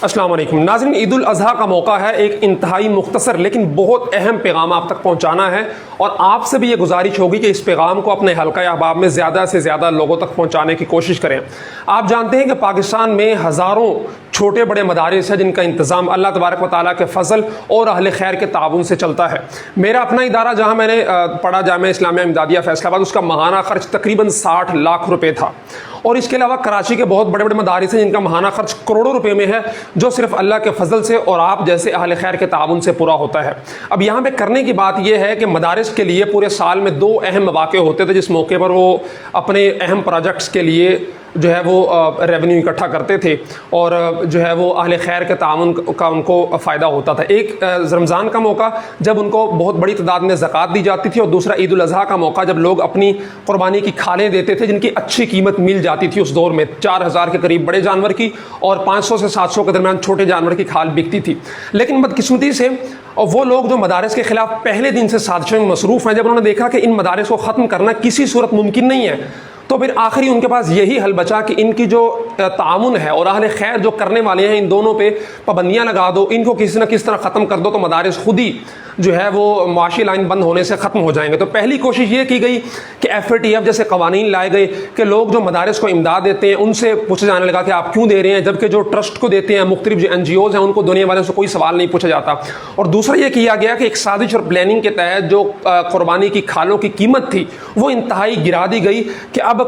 السلام علیکم ناظرین، عید الاضحیٰ کا موقع ہے، ایک انتہائی مختصر لیکن بہت اہم پیغام آپ تک پہنچانا ہے، اور آپ سے بھی یہ گزارش ہوگی کہ اس پیغام کو اپنے حلقہ احباب میں زیادہ سے زیادہ لوگوں تک پہنچانے کی کوشش کریں۔ آپ جانتے ہیں کہ پاکستان میں ہزاروں چھوٹے بڑے مدارس ہیں جن کا انتظام اللہ تبارک و تعالیٰ کے فضل اور اہل خیر کے تعاون سے چلتا ہے۔ میرا اپنا ادارہ جہاں میں نے پڑھا، جامعہ اسلامیہ امدادیہ فیصل آباد، اس کا ماہانہ خرچ تقریباً 60 لاکھ روپے تھا، اور اس کے علاوہ کراچی کے بہت بڑے بڑے مدارس ہیں جن کا ماہانہ خرچ کروڑوں روپے میں ہے، جو صرف اللہ کے فضل سے اور آپ جیسے اہل خیر کے تعاون سے پورا ہوتا ہے۔ اب یہاں پہ کرنے کی بات یہ ہے کہ مدارس کے لیے پورے سال میں 2 اہم مواقع ہوتے تھے جس موقع پر وہ اپنے اہم پروجیکٹس کے لیے جو ہے وہ ریونیو اکٹھا کرتے تھے، اور جو ہے وہ اہل خیر کے تعاون کا ان کو فائدہ ہوتا تھا۔ ایک رمضان کا موقع جب ان کو بہت بڑی تعداد میں زکوٰۃ دی جاتی تھی، اور دوسرا عید الاضحیٰ کا موقع جب لوگ اپنی قربانی کی کھالیں دیتے تھے جن کی اچھی قیمت مل جاتی تھی۔ اس دور میں 4000 کے قریب بڑے جانور کی اور 500 سے 700 کے درمیان چھوٹے جانور کی کھال بکتی تھی۔ لیکن بدقسمتی سے اور وہ لوگ جو مدارس کے خلاف پہلے دن سے سازشوں میں مصروف ہیں، جب انہوں نے دیکھا کہ ان مدارس کو ختم کرنا کسی صورت ممکن نہیں ہے، تو پھر آخری ان کے پاس یہی حل بچا کہ ان کی جو تعاون ہے اور اہل خیر جو کرنے والے ہیں، ان دونوں پہ پابندیاں لگا دو، ان کو کسی نہ کس طرح ختم کر دو، تو مدارس خود ہی جو ہے وہ معاشی لائن بند ہونے سے ختم ہو جائیں گے۔ تو پہلی کوشش یہ کی گئی کہ FATF جیسے قوانین لائے گئے کہ لوگ جو مدارس کو امداد دیتے ہیں ان سے پوچھا جانے لگا کہ آپ کیوں دے رہے ہیں، جبکہ جو ٹرسٹ کو دیتے ہیں، مختلف جو NGOs ہیں، ان کو دینے والوں سے کوئی سوال نہیں پوچھا جاتا۔ اور دوسرا یہ کیا گیا کہ ایک سازش اور پلاننگ کے تحت جو قربانی کی کھالوں کی قیمت تھی وہ انتہائی گرا دی گئی کہ اب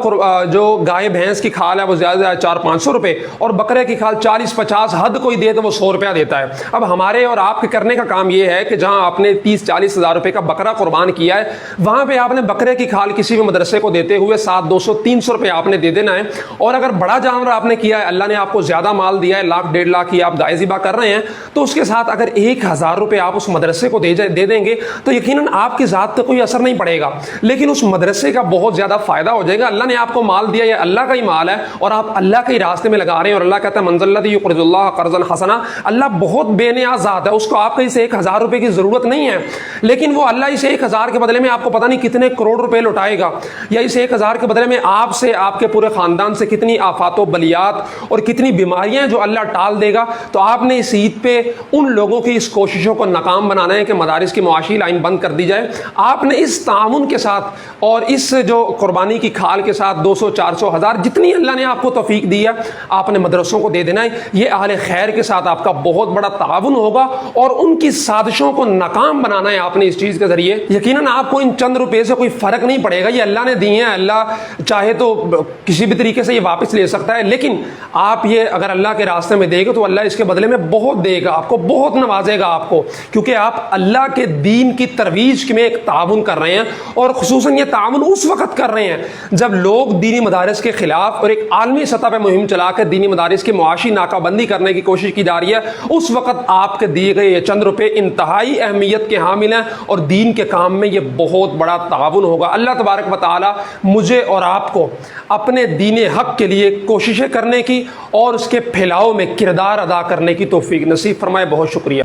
جو گائے بھینس کی کھال ہے وہ زیادہ سے زیادہ 400-500 روپے، اور بکرے کی کھال 40-50، حد کوئی دے تو وہ 100 روپیہ دیتا ہے۔ اب ہمارے اور آپ کے کرنے کا کام یہ ہے کہ جہاں آپ نے 30-40 ہزار روپے کا بکرا قربان کیا ہے، وہاں پہ آپ نے بکرے کی کھال کسی بھی مدرسے کو دیتے ہوئے 100-200-300 روپے آپ نے دے دینا ہے۔ اور اگر بڑا جانور آپ نے کیا ہے، اللہ نے آپ کو زیادہ مال دیا ہے، 1,00,000-1.5 لاکھ کی آپ گائے ذبح کر رہے ہیں، تو اس کے ساتھ اگر 1000 روپے آپ اس مدرسے کو دے دیں گے تو یقیناً آپ کی ذات پہ کوئی اثر نہیں پڑے گا، لیکن اس مدرسے کا بہت زیادہ فائدہ ہو جائے گا۔ اللہ نے آپ کو مال دیا، یہ اللہ کا ہی مال ہے، اور آپ اللہ کے راستے میں لگا رہے ہیں، اور اللہ کہتا ہے من ذا الذی یقرض اللہ قرضا حسنا، اللہ بہت بے نیاز ذات ہے، اس کو آپ کے اسے 1000 روپے کی ضرورت نہیں ہے، لیکن وہ اللہ اسے 1000 کے بدلے میں آپ کو پتہ نہیں کتنے کروڑ روپے لوٹائے گا، یا اسے 1000 کے بدلے میں آپ سے، آپ کے پورے خاندان سے کتنی آفات و بلیات اور کتنی بیماریاں جو اللہ ٹال دے گا۔ تو آپ نے اس عید پہ ان لوگوں کی اس کوششوں کو ناکام بنانا ہے کہ مدارس کی معاشی لائن بند کر دی جائے۔ آپ نے اس تعاون کے ساتھ اور اس جو قربانی کی کھال کے ساتھ 200-400 ہزار جتنی اللہ نے آپ کو توفیق دی ہے، آپ نے مدرسوں کو دے دینا ہے۔ یہ اہل خیر کے ساتھ آپ کا بہت بڑا تعاون ہوگا، اور ان کی سازشوں کو ناکام بنانا ہے آپ نے اس چیز کے ذریعے۔ یقیناً آپ کو ان چند روپے سے کوئی فرق نہیں پڑے گا، یہ اللہ نے دیے ہیں، اللہ چاہے تو کسی بھی طریقے سے یہ واپس لے سکتا ہے، لیکن آپ یہ اگر اللہ کے راستے میں دے گے تو اللہ اس کے بدلے میں بہت دے گا، آپ کو بہت نوازے گا آپ کو، کیونکہ آپ اللہ کے دین کی ترویج میں ایک تعاون کر رہے ہیں، اور خصوصاً یہ تعاون اس وقت کر رہے ہیں جب لوگ دینی مدارس کے خلاف اور ایک عالمی سطح پہ مہم چلا کے دینی مدارس کی معاشی ناکہ بندی کرنے کی کوشش کی جا رہی ہے۔ اس وقت آپ کے دیے گئے یہ چند روپے انتہائی اہمیت کے حامل ہیں، اور دین کے کام میں یہ بہت بڑا تعاون ہوگا۔ اللہ تبارک و تعالی مجھے اور آپ کو اپنے دین حق کے لیے کوششیں کرنے کی اور اس کے پھیلاؤ میں کردار ادا کرنے کی توفیق نصیب فرمائے۔ بہت شکریہ۔